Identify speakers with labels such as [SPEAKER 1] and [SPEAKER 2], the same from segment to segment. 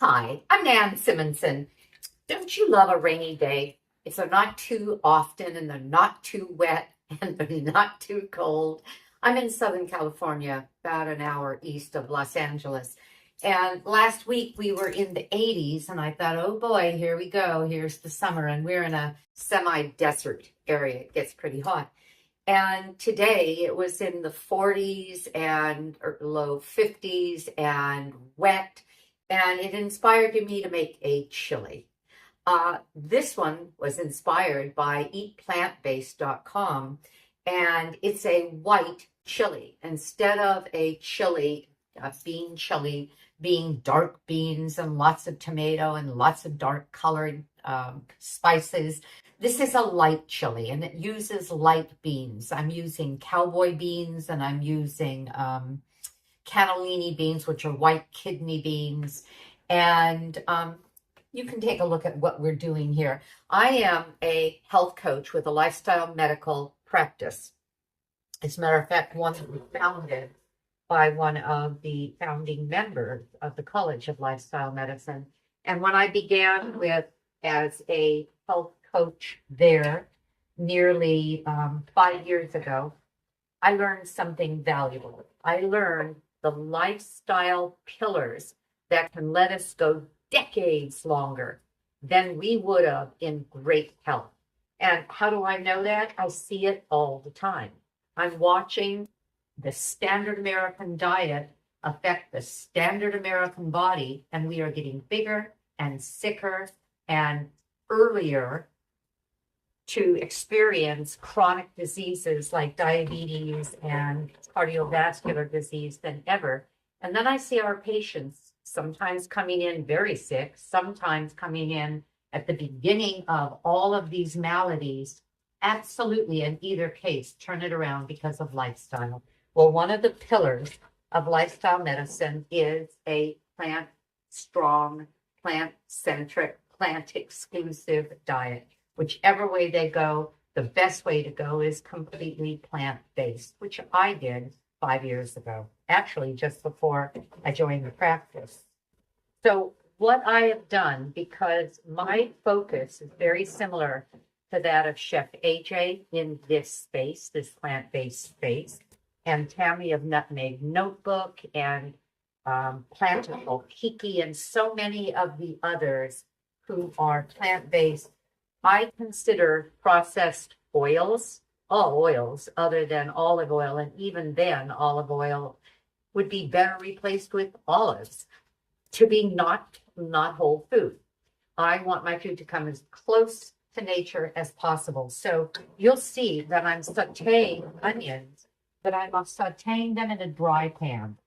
[SPEAKER 1] Hi, I'm Nan Simonsen. Don't you love a rainy day? If they're not too often and they're not too wet and they're not too cold. I'm in Southern California, about an hour east of Los Angeles. And last week we were in the 80s, and I thought, oh boy, here we go. Here's the summer. And we're in a semi-desert area. It gets pretty hot. And today it was in the 40s and low 50s and wet. And it inspired me to make a chili. This one was inspired by eatplantbased.com, and it's a white chili. Instead of a chili, a bean chili, being dark beans and lots of tomato and lots of dark colored spices, this is a light chili, and it uses light beans. I'm using cowboy beans, and I'm using cannellini beans, which are white kidney beans. And you can take a look at what we're doing here. I am a health coach with a lifestyle medical practice. As a matter of fact, one that was founded by one of the founding members of the College of Lifestyle Medicine. And when I began with as a health coach there nearly 5 years ago, I learned something valuable. I learned the lifestyle pillars that can let us go decades longer than we would have in great health. And how do I know that? I see it all the time. I'm watching the standard American diet affect the standard American body, and we are getting bigger and sicker and earlier to experience chronic diseases like diabetes and cardiovascular disease than ever. And then I see our patients sometimes coming in very sick, sometimes coming in at the beginning of all of these maladies. Absolutely, in either case, turn it around because of lifestyle. Well, one of the pillars of lifestyle medicine is a plant-strong, plant-centric, plant-exclusive diet. Whichever way they go, the best way to go is completely plant-based, which I did 5 years ago, actually just before I joined the practice. So what I have done, because my focus is very similar to that of Chef AJ in this space, this plant-based space, and Tammy of Nutmeg Notebook and Plantable Kiki and so many of the others who are plant-based, I consider processed oils, all oils other than olive oil, and even then olive oil would be better replaced with olives, to be not whole food. I want my food to come as close to nature as possible. So you'll see that I'm sauteing onions, but I'm sauteing them in a dry pan.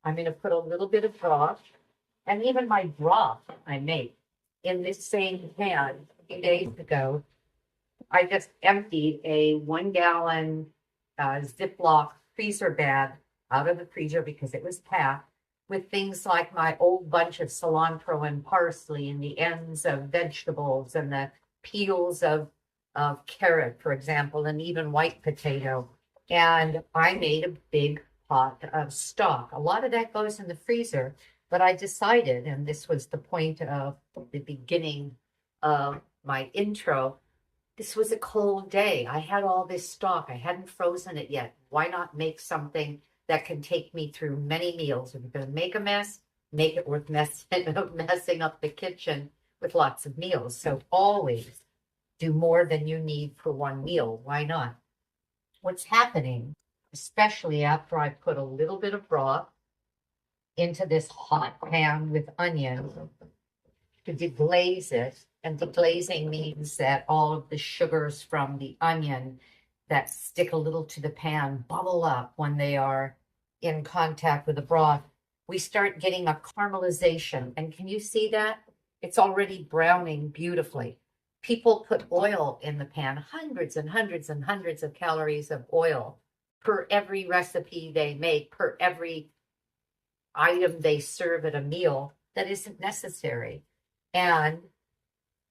[SPEAKER 1] I'm going to put a little bit of broth, and even my broth I make in this same pan. A few days ago, I just emptied a 1 gallon Ziploc freezer bag out of the freezer because it was packed with things like my old bunch of cilantro and parsley and the ends of vegetables and the peels of carrot, for example, and even white potato. And I made a big pot of stock. A lot of that goes in the freezer, but I decided, and this was the point of the beginning of my intro, this was a cold day. I had all this stock. I hadn't frozen it yet. Why not make something that can take me through many meals? If you're going to make a mess, make it worth messing up the kitchen with lots of meals. So always do more than you need for one meal. Why not? What's happening, especially after I put a little bit of broth into this hot pan with onions to deglaze it. And deglazing means that all of the sugars from the onion that stick a little to the pan bubble up when they are in contact with the broth. We start getting a caramelization. And can you see that? It's already browning beautifully. People put oil in the pan, hundreds and hundreds and hundreds of calories of oil per every recipe they make, per every item they serve at a meal that isn't necessary. And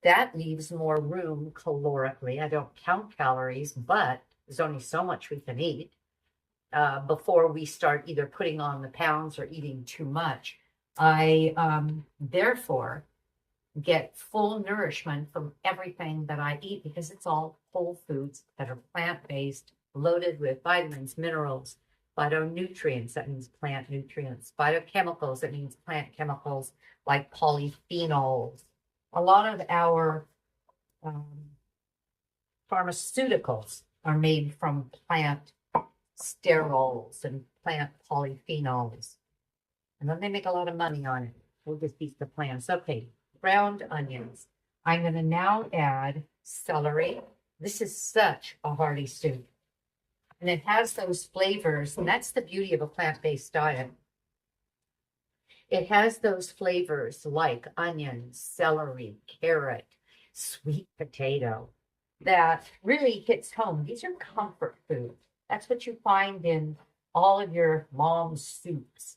[SPEAKER 1] that leaves more room calorically. I don't count calories, but there's only so much we can eat before we start either putting on the pounds or eating too much. I therefore get full nourishment from everything that I eat because it's all whole foods that are plant-based, loaded with vitamins, minerals, phytonutrients, that means plant nutrients, phytochemicals, that means plant chemicals like polyphenols. A lot of our um, pharmaceuticals are made from plant sterols and plant polyphenols. And then they make a lot of money on it. We'll just eat the plants. Okay, ground onions. I'm going to now add celery. This is such a hearty soup. And it has those flavors, and that's the beauty of a plant-based diet. It has those flavors like onion, celery, carrot, sweet potato that really hits home. These are comfort food. That's what you find in all of your mom's soups.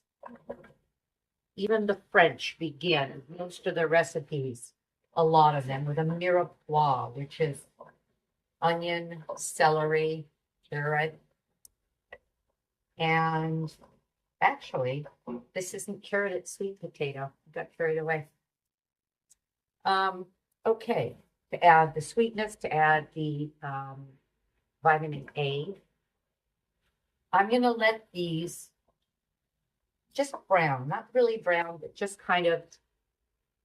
[SPEAKER 1] Even the French begin most of their recipes, a lot of them, with a mirepoix, which is onion, celery, carrot, and actually, this isn't carrot, it's sweet potato. I got carried away. Okay, to add the sweetness, to add the vitamin A, I'm going to let these just brown, not really brown, but just kind of,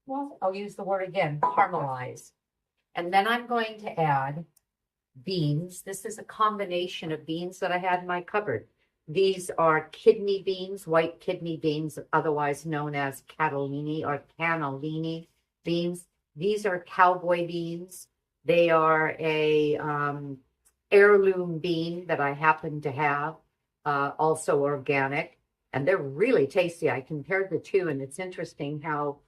[SPEAKER 1] well, I'll use the word again, caramelize. And then I'm going to add beans. This is a combination of beans that I had in my cupboard. These are kidney beans, white kidney beans, otherwise known as catalini or cannellini beans. These are cowboy beans. They are a heirloom bean that I happen to have, also organic. And they're really tasty. I compared the two, and it's interesting how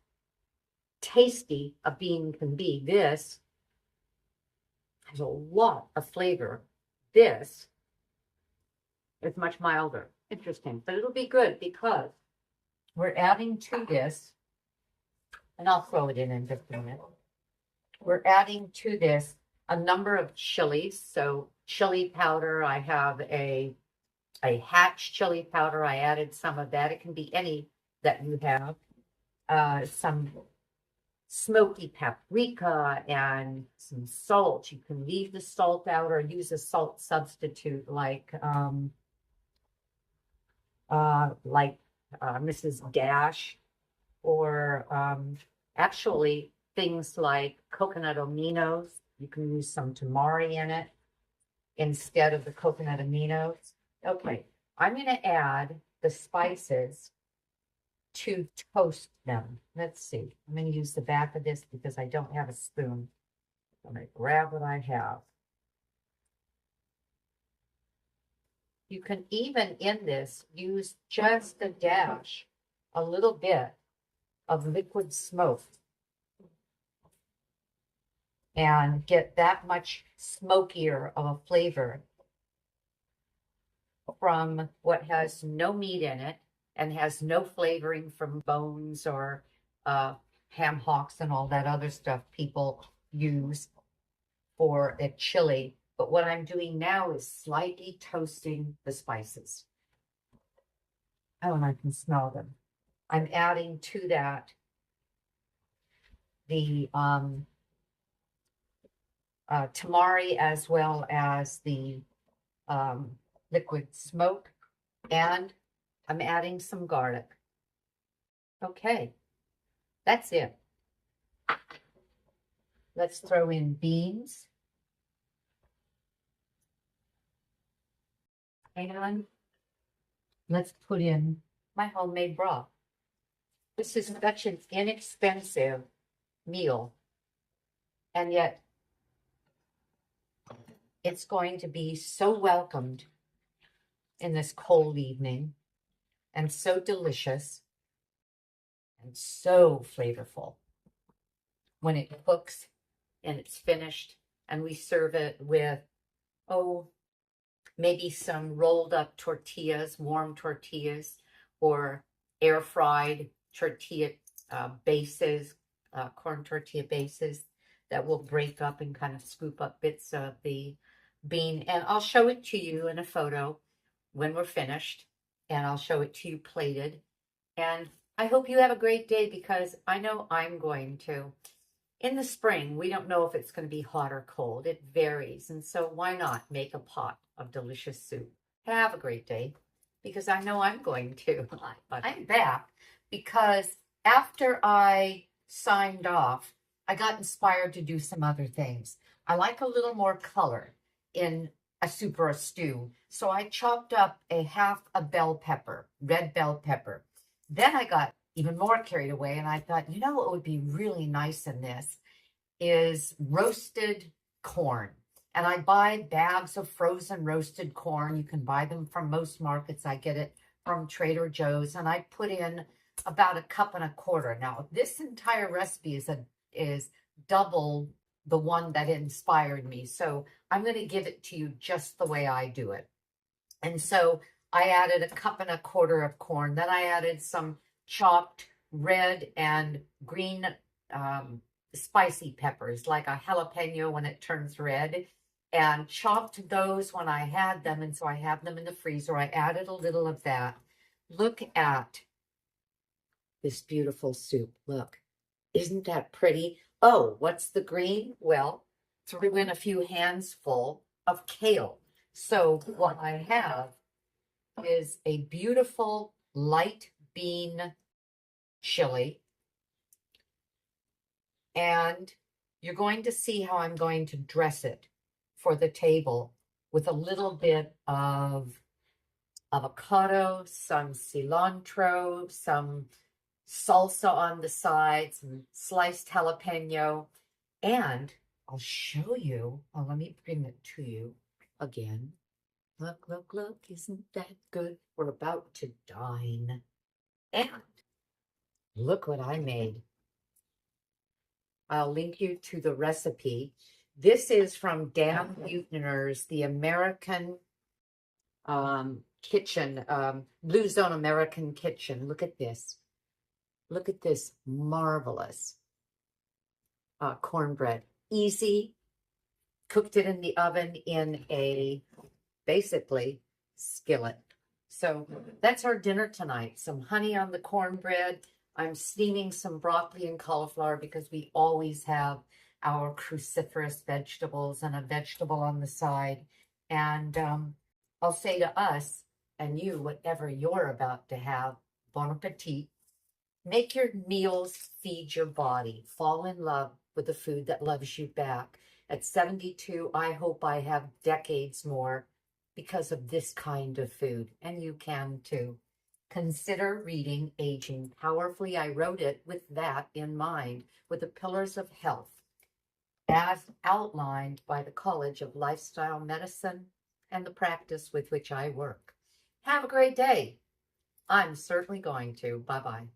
[SPEAKER 1] tasty a bean can be. This has a lot of flavor. This is much milder. Interesting. But it'll be good because we're adding to this, and I'll throw it in just a minute. We're adding to this a number of chilies. So chili powder, I have a Hatch chili powder. I added some of that. It can be any that you have. Some smoky paprika and some salt. You can leave the salt out or use a salt substitute like Mrs. Dash, or actually things like coconut aminos. You can use some tamari in it instead of the coconut aminos. Okay, I'm going to add the spices to toast them. Let's see. I'm going to use the back of this because I don't have a spoon. I'm going to grab what I have. You can even in this use just a dash, a little bit of liquid smoke, and get that much smokier of a flavor from what has no meat in it and has no flavoring from bones or ham hocks and all that other stuff people use for a chili. But what I'm doing now is slightly toasting the spices. Oh, and I can smell them. I'm adding to that the tamari as well as the liquid smoke, and I'm adding some garlic. Okay, that's it. Let's throw in beans. And let's put in my homemade broth. This is such an inexpensive meal, and yet it's going to be so welcomed in this cold evening, and so delicious, and so flavorful when it cooks and it's finished, and we serve it with, maybe some rolled up tortillas, warm tortillas, or air fried tortilla bases, corn tortilla bases that will break up and kind of scoop up bits of the bean. And I'll show it to you in a photo when we're finished, and I'll show it to you plated. And I hope you have a great day because I know I'm going to. In the spring, we don't know if it's going to be hot or cold. It varies. And so why not make a pot of delicious soup? Have a great day because I know I'm going to. But I'm back because after I signed off, I got inspired to do some other things. I like a little more color in a soup or a stew. So I chopped up a half a bell pepper, red bell pepper. Then I got even more carried away and I thought, you know what would be really nice in this is roasted corn. And I buy bags of frozen roasted corn. You can buy them from most markets. I get it from Trader Joe's. And I put in about 1.25 cups. Now, this entire recipe is double the one that inspired me. So I'm going to give it to you just the way I do it. And so I added 1.25 cups of corn. Then I added some chopped red and green spicy peppers, like a jalapeno when it turns red, and chopped those when I had them. And so I have them in the freezer. I added a little of that. Look at this beautiful soup. Look, isn't that pretty? Oh, what's the green? Well, threw in a few handsful of kale. So what I have is a beautiful light bean chili. And you're going to see how I'm going to dress it for the table with a little bit of avocado, some cilantro, some salsa on the side, some sliced jalapeno, and I'll show you. Oh, let me bring it to you again. Look, look, look, isn't that good? We're about to dine. And look what I made. I'll link you to the recipe. This is from Dan Buettner's The American Kitchen, Blue Zone American Kitchen. Look at this. Look at this marvelous cornbread. Easy. Cooked it in the oven in a, basically, skillet. So that's our dinner tonight. Some honey on the cornbread. I'm steaming some broccoli and cauliflower because we always have our cruciferous vegetables and a vegetable on the side. And I'll say to us and you, whatever you're about to have, bon appetit. Make your meals feed your body. Fall in love with the food that loves you back. At 72, I hope I have decades more because of this kind of food, and you can too. Consider reading Aging Powerfully. I wrote it with that in mind, with the pillars of health, as outlined by the College of Lifestyle Medicine and the practice with which I work. Have a great day. I'm certainly going to. Bye-bye.